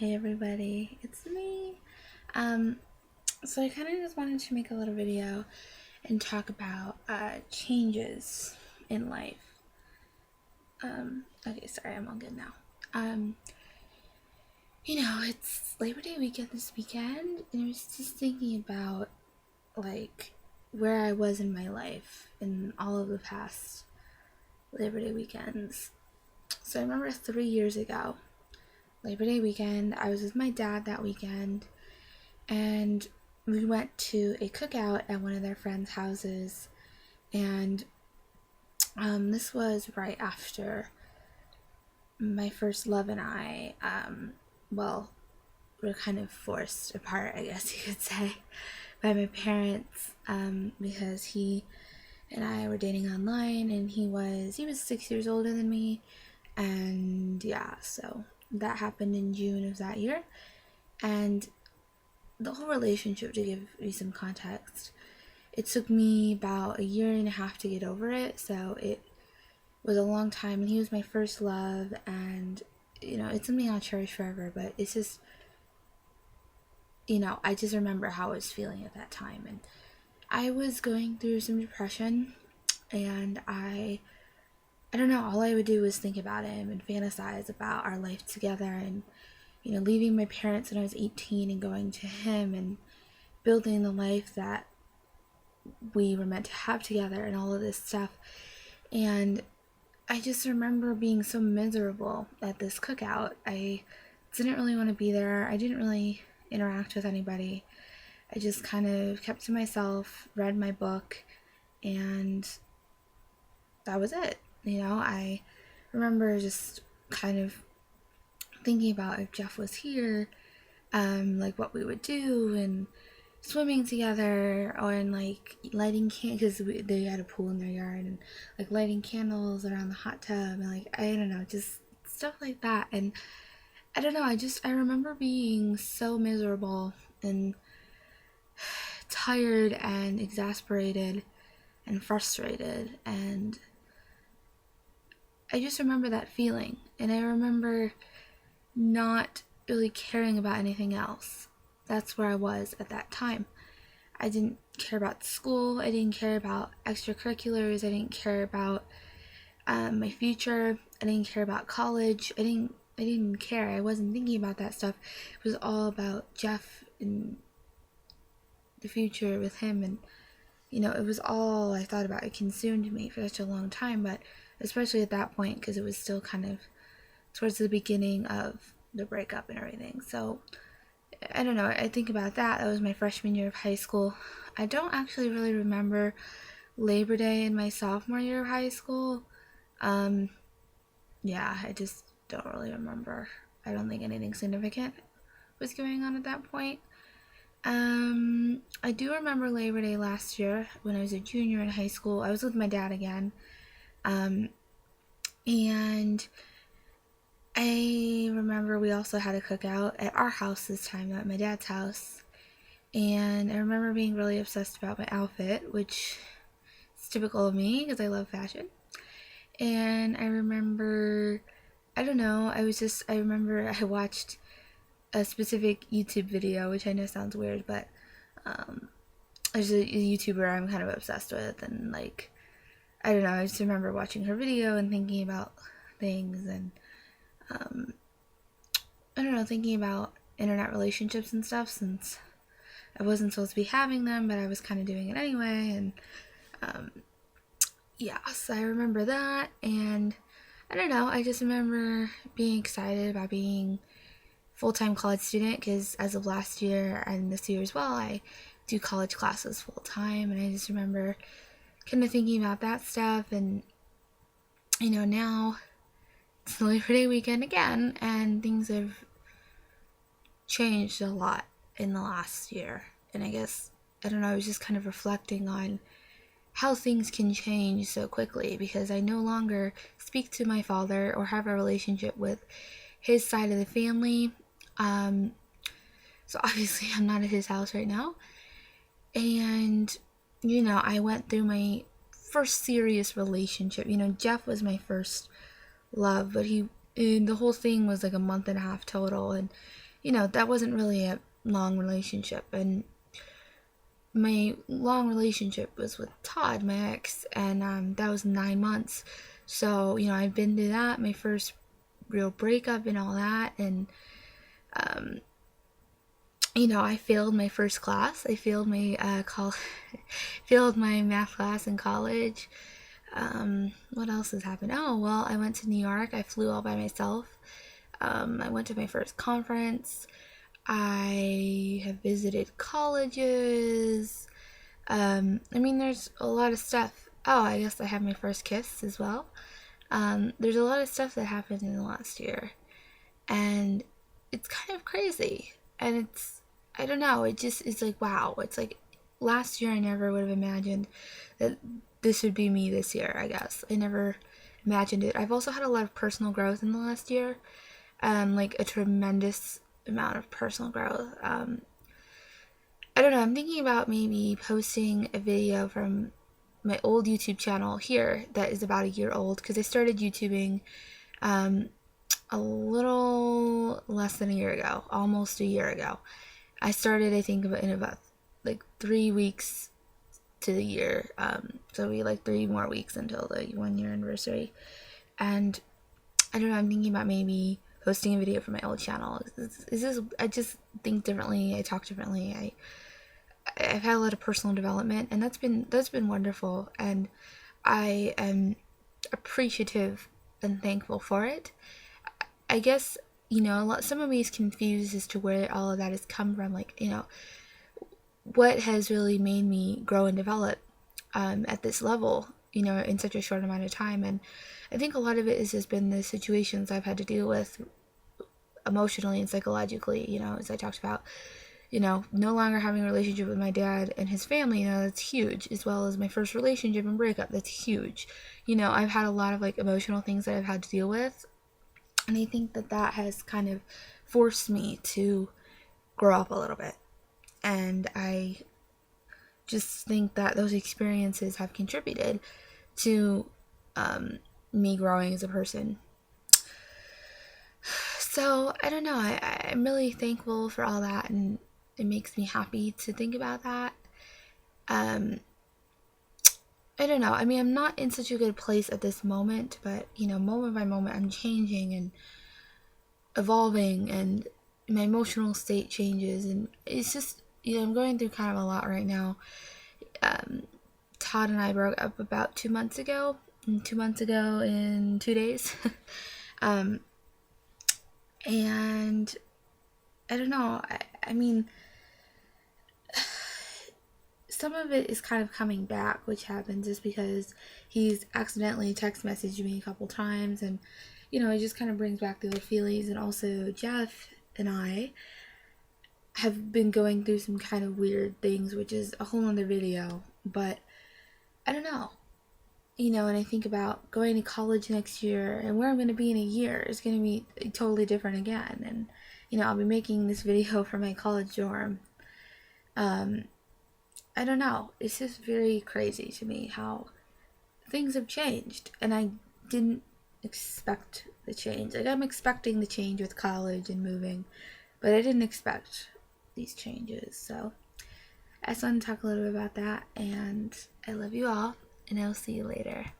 Hey everybody, it's me. Um, so I kind of just wanted to make a little video and talk about changes in life. Okay, sorry, I'm all good now. Um, it's Labor Day weekend this weekend, and I was just thinking about like where I was in my life in all of the past Labor Day weekends. So I remember 3 years ago, Labor Day weekend, I was with my dad that weekend, and we went to a cookout at one of their friends' houses. And this was right after my first love and I, well, were kind of forced apart, I guess you could say, by my parents, because he and I were dating online, and he was 6 years older than me, and yeah, so that happened in June of that year. And the whole relationship, to give you some context, it took me about a year and a half to get over it, so it was a long time. And he was my first love, and it's something I'll cherish forever. But it's just, I just remember how I was feeling at that time, and I was going through some depression, and I don't know, all I would do was think about him and fantasize about our life together, and leaving my parents when I was 18 and going to him and building the life that we were meant to have together and all of this stuff. And I just remember being so miserable at this cookout. I didn't really want to be there. I didn't really interact with anybody. I just kind of kept to myself, read my book, and that was it. I remember just kind of thinking about if Jeff was here, like what we would do, and swimming together, or in like lighting because they had a pool in their yard, and like lighting candles around the hot tub, and like I don't know, just stuff like that. And I don't know, I remember being so miserable and tired and exasperated and frustrated, and I just remember that feeling, and I remember not really caring about anything else. That's where I was at that time. I didn't care about school. I didn't care about extracurriculars. I didn't care about my future. I didn't care about college. I didn't care. I wasn't thinking about that stuff. It was all about Jeff and the future with him, and it was all I thought about. It consumed me for such a long time, but especially at that point, because it was still kind of towards the beginning of the breakup and everything. So I don't know, I think about that. That was my freshman year of high school. I don't actually really remember Labor Day in my sophomore year of high school. Um, yeah, I just don't really remember. I don't think anything significant was going on at that point. I do remember Labor Day last year when I was a junior in high school. I was with my dad again. And I remember we also had a cookout at our house this time, not at my dad's house. And I remember being really obsessed about my outfit, which is typical of me because I love fashion. And I remember, I don't know, I remember I watched a specific YouTube video, which I know sounds weird, but there's a YouTuber I'm kind of obsessed with, and like, I don't know, I just remember watching her video and thinking about things, and I don't know, thinking about internet relationships and stuff, since I wasn't supposed to be having them, but I was kind of doing it anyway. And yeah, so I remember that. And I don't know, I just remember being excited about being full-time college student, because as of last year and this year as well, I do college classes full-time. And I just remember kind of thinking about that stuff. And now it's Labor Day weekend again, and things have changed a lot in the last year. And I guess, I don't know, I was just kind of reflecting on how things can change so quickly, because I no longer speak to my father or have a relationship with his side of the family. So obviously I'm not at his house right now. And, I went through my first serious relationship. Jeff was my first love, but the whole thing was like a month and a half total. And that wasn't really a long relationship. And my long relationship was with Todd, my ex, and that was 9 months. So, I've been through that, my first real breakup and all that. And, I failed my first class. I failed my failed my math class in college. What else has happened? Oh, well, I went to New York. I flew all by myself. I went to my first conference. I have visited colleges. There's a lot of stuff. Oh, I guess I had my first kiss as well. There's a lot of stuff that happened in the last year. And it's kind of crazy. And I don't know, it's like, wow. It's like last year I never would have imagined that this would be me this year, I guess. I never imagined it. I've also had a lot of personal growth in the last year. Like a tremendous amount of personal growth. I don't know, I'm thinking about maybe posting a video from my old YouTube channel here that is about a year old, because I started YouTubing a little less than a year ago, almost a year ago. I started, I think, in about like 3 weeks to the year. So we like 3 more weeks until the 1 year anniversary. And I don't know, I'm thinking about maybe posting a video for my old channel. I just think differently. I talk differently. I've had a lot of personal development, and that's been wonderful, and I am appreciative and thankful for it. I guess some of me is confused as to where all of that has come from. Like, what has really made me grow and develop at this level, in such a short amount of time. And I think a lot of it has just been the situations I've had to deal with emotionally and psychologically, as I talked about, no longer having a relationship with my dad and his family, that's huge, as well as my first relationship and breakup, that's huge. I've had a lot of like emotional things that I've had to deal with, and I think that has kind of forced me to grow up a little bit. And I just think that those experiences have contributed to me growing as a person. So, I don't know, I'm really thankful for all that, and it makes me happy to think about that. I don't know, I'm not in such a good place at this moment, but, moment by moment, I'm changing and evolving, and my emotional state changes, and it's just, I'm going through kind of a lot right now. Todd and I broke up about 2 months ago, and 2 months ago in 2 days. And I don't know, some of it is kind of coming back, which happens just because he's accidentally text messaged me a couple times, and it just kind of brings back the old feelings. And also Jeff and I have been going through some kind of weird things, which is a whole other video. But I don't know, and I think about going to college next year, and where I'm going to be in a year is going to be totally different again. And I'll be making this video for my college dorm. I don't know, it's just very crazy to me how things have changed, and I didn't expect the change. Like, I'm expecting the change with college and moving, but I didn't expect these changes. So I just want to talk a little bit about that, and I love you all, and I'll see you later.